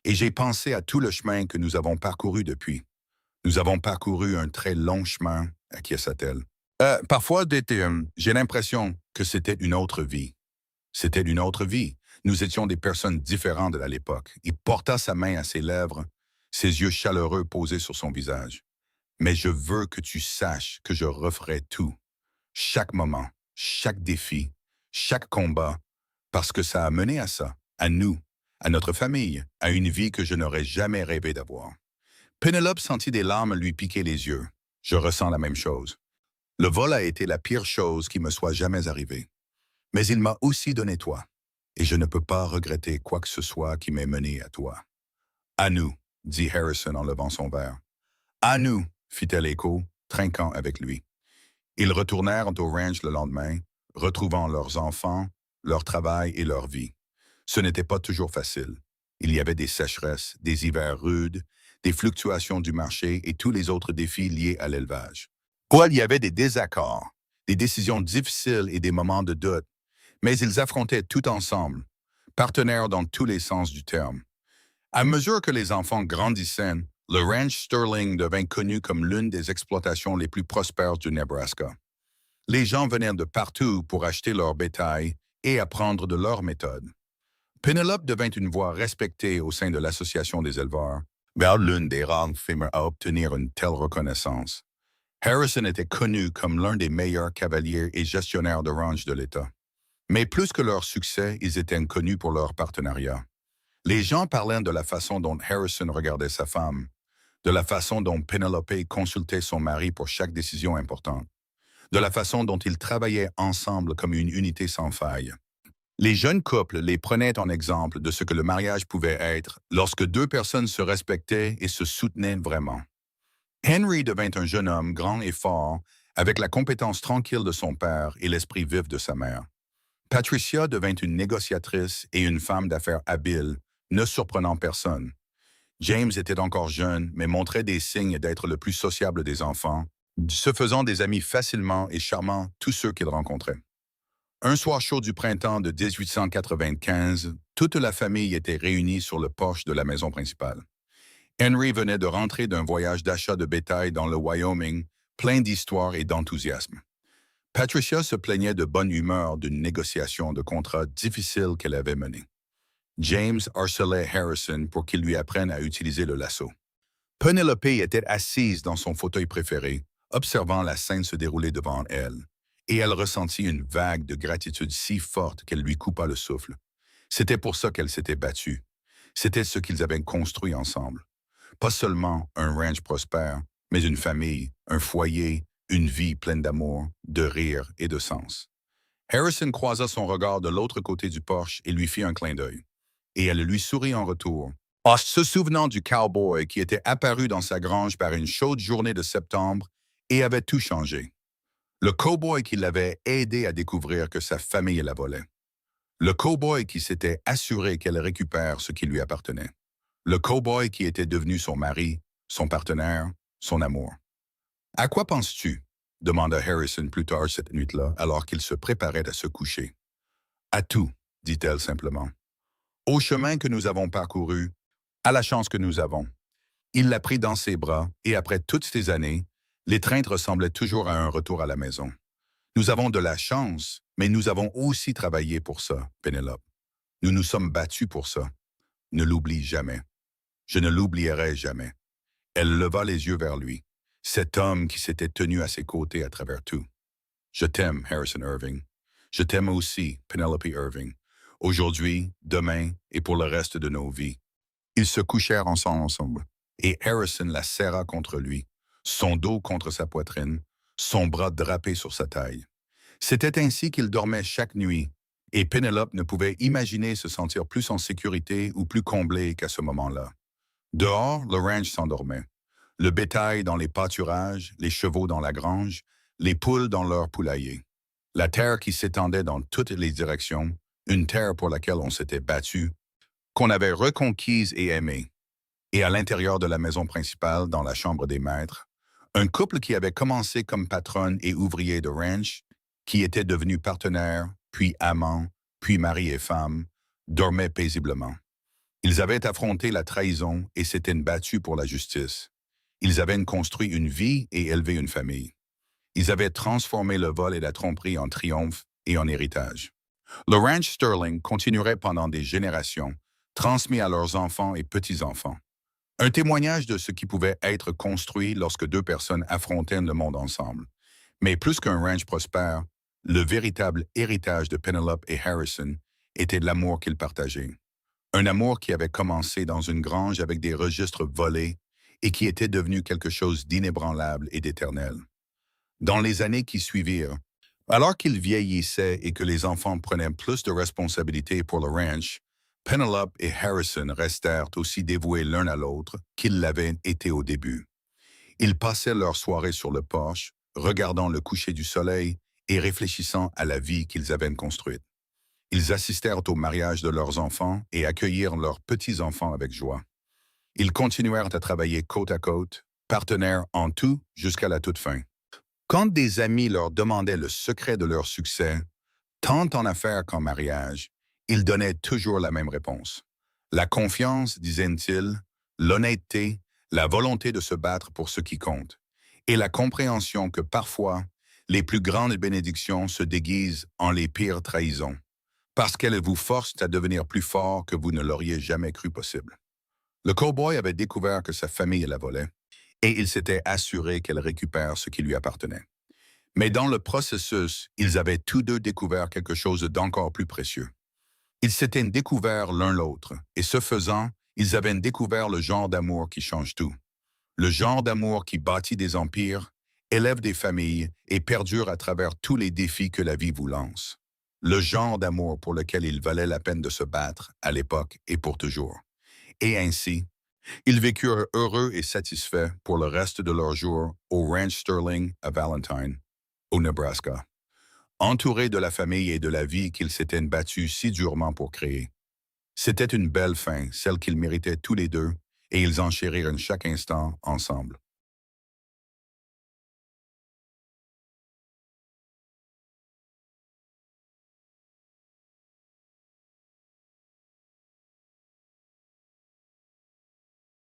Et j'ai pensé à tout le chemin que nous avons parcouru depuis. Nous avons parcouru un très long chemin, acquiesça-t-elle. Parfois, j'ai l'impression que c'était une autre vie. C'était une autre vie. Nous étions des personnes différentes à l'époque. Il porta sa main à ses lèvres, ses yeux chaleureux posés sur son visage. Mais je veux que tu saches que je referai tout. Chaque moment, chaque défi, chaque combat, parce que ça a mené à ça, à nous, à notre famille, à une vie que je n'aurais jamais rêvé d'avoir. Penelope sentit des larmes lui piquer les yeux. Je ressens la même chose. Le vol a été la pire chose qui me soit jamais arrivée. Mais il m'a aussi donné toi, et je ne peux pas regretter quoi que ce soit qui m'ait mené à toi. À nous, dit Harrison en levant son verre. À nous, fit-elle écho, trinquant avec lui. Ils retournèrent au ranch le lendemain, retrouvant leurs enfants, leur travail et leur vie. Ce n'était pas toujours facile. Il y avait des sécheresses, des hivers rudes, des fluctuations du marché et tous les autres défis liés à l'élevage. Il y avait des désaccords, des décisions difficiles et des moments de doute, mais ils affrontaient tout ensemble, partenaires dans tous les sens du terme. À mesure que les enfants grandissaient, le ranch Sterling devint connu comme l'une des exploitations les plus prospères du Nebraska. Les gens venaient de partout pour acheter leur bétail et apprendre de leurs méthodes. Penelope devint une voix respectée au sein de l'Association des éleveurs, vers l'une des rares femmes à obtenir une telle reconnaissance. Harrison était connu comme l'un des meilleurs cavaliers et gestionnaires de ranch de l'État. Mais plus que leur succès, ils étaient connus pour leur partenariat. Les gens parlaient de la façon dont Harrison regardait sa femme, de la façon dont Penelope consultait son mari pour chaque décision importante, de la façon dont ils travaillaient ensemble comme une unité sans faille. Les jeunes couples les prenaient en exemple de ce que le mariage pouvait être lorsque deux personnes se respectaient et se soutenaient vraiment. Henry devint un jeune homme grand et fort, avec la compétence tranquille de son père et l'esprit vif de sa mère. Patricia devint une négociatrice et une femme d'affaires habile, ne surprenant personne. James était encore jeune, mais montrait des signes d'être le plus sociable des enfants, se faisant des amis facilement et charmant tous ceux qu'il rencontrait. Un soir chaud du printemps de 1895, toute la famille était réunie sur le porche de la maison principale. Henry venait de rentrer d'un voyage d'achat de bétail dans le Wyoming, plein d'histoires et d'enthousiasme. Patricia se plaignait de bonne humeur d'une négociation de contrat difficile qu'elle avait menée. James harcelait Harrison pour qu'il lui apprenne à utiliser le lasso. Penelope était assise dans son fauteuil préféré, observant la scène se dérouler devant elle, et elle ressentit une vague de gratitude si forte qu'elle lui coupa le souffle. C'était pour ça qu'elle s'était battue. C'était ce qu'ils avaient construit ensemble. Pas seulement un ranch prospère, mais une famille, un foyer, une vie pleine d'amour, de rire et de sens. Harrison croisa son regard de l'autre côté du porche et lui fit un clin d'œil. Et elle lui sourit en retour, en se souvenant du cowboy qui était apparu dans sa grange par une chaude journée de septembre et avait tout changé. Le cowboy qui l'avait aidé à découvrir que sa famille la volait. Le cowboy qui s'était assuré qu'elle récupère ce qui lui appartenait. Le cowboy qui était devenu son mari, son partenaire, son amour. « À quoi penses-tu » demanda Harrison plus tard cette nuit-là, alors qu'il se préparait à se coucher. « À tout » dit-elle simplement. « Au chemin que nous avons parcouru, à la chance que nous avons. » Il la prit dans ses bras, et après toutes ces années, l'étreinte ressemblait toujours à un retour à la maison. « Nous avons de la chance, mais nous avons aussi travaillé pour ça, Pénélope. Nous nous sommes battus pour ça. Ne l'oublie jamais. Je ne l'oublierai jamais. » Elle leva les yeux vers lui, cet homme qui s'était tenu à ses côtés à travers tout. « Je t'aime, Harrison Irving. Je t'aime aussi, Penelope Irving. Aujourd'hui, demain et pour le reste de nos vies. » Ils se couchèrent ensemble, et Harrison la serra contre lui, son dos contre sa poitrine, son bras drapé sur sa taille. C'était ainsi qu'ils dormaient chaque nuit, et Penelope ne pouvait imaginer se sentir plus en sécurité ou plus comblée qu'à ce moment-là. Dehors, le ranch s'endormait. Le bétail dans les pâturages, les chevaux dans la grange, les poules dans leur poulailler. La terre qui s'étendait dans toutes les directions, une terre pour laquelle on s'était battu, qu'on avait reconquise et aimée. Et à l'intérieur de la maison principale, dans la chambre des maîtres, un couple qui avait commencé comme patronne et ouvrier de ranch, qui était devenu partenaire, puis amant, puis mari et femme, dormait paisiblement. Ils avaient affronté la trahison et s'étaient battus pour la justice. Ils avaient construit une vie et élevé une famille. Ils avaient transformé le vol et la tromperie en triomphe et en héritage. Le ranch Sterling continuerait pendant des générations, transmis à leurs enfants et petits-enfants. Un témoignage de ce qui pouvait être construit lorsque deux personnes affrontaient le monde ensemble. Mais plus qu'un ranch prospère, le véritable héritage de Penelope et Harrison était l'amour qu'ils partageaient. Un amour qui avait commencé dans une grange avec des registres volés et qui était devenu quelque chose d'inébranlable et d'éternel. Dans les années qui suivirent, alors qu'ils vieillissaient et que les enfants prenaient plus de responsabilités pour le ranch, Penelope et Harrison restèrent aussi dévoués l'un à l'autre qu'ils l'avaient été au début. Ils passaient leur soirée sur le porche, regardant le coucher du soleil et réfléchissant à la vie qu'ils avaient construite. Ils assistèrent au mariage de leurs enfants et accueillirent leurs petits-enfants avec joie. Ils continuèrent à travailler côte à côte, partenaires en tout jusqu'à la toute fin. Quand des amis leur demandaient le secret de leur succès, tant en affaires qu'en mariage, ils donnaient toujours la même réponse. La confiance, disaient-ils, l'honnêteté, la volonté de se battre pour ce qui compte, et la compréhension que parfois, les plus grandes bénédictions se déguisent en les pires trahisons, parce qu'elles vous forcent à devenir plus fort que vous ne l'auriez jamais cru possible. Le cowboy avait découvert que sa famille la volait, et il s'était assuré qu'elle récupère ce qui lui appartenait. Mais dans le processus, ils avaient tous deux découvert quelque chose d'encore plus précieux. Ils s'étaient découverts l'un l'autre, et ce faisant, ils avaient découvert le genre d'amour qui change tout. Le genre d'amour qui bâtit des empires, élève des familles et perdure à travers tous les défis que la vie vous lance. le genre d'amour pour lequel il valait la peine de se battre à l'époque et pour toujours. Et ainsi, ils vécurent heureux et satisfaits pour le reste de leurs jours au Ranch Sterling à Valentine, au Nebraska, entourés de la famille et de la vie qu'ils s'étaient battus si durement pour créer. C'était une belle fin, celle qu'ils méritaient tous les deux, et ils enchérirent chaque instant ensemble.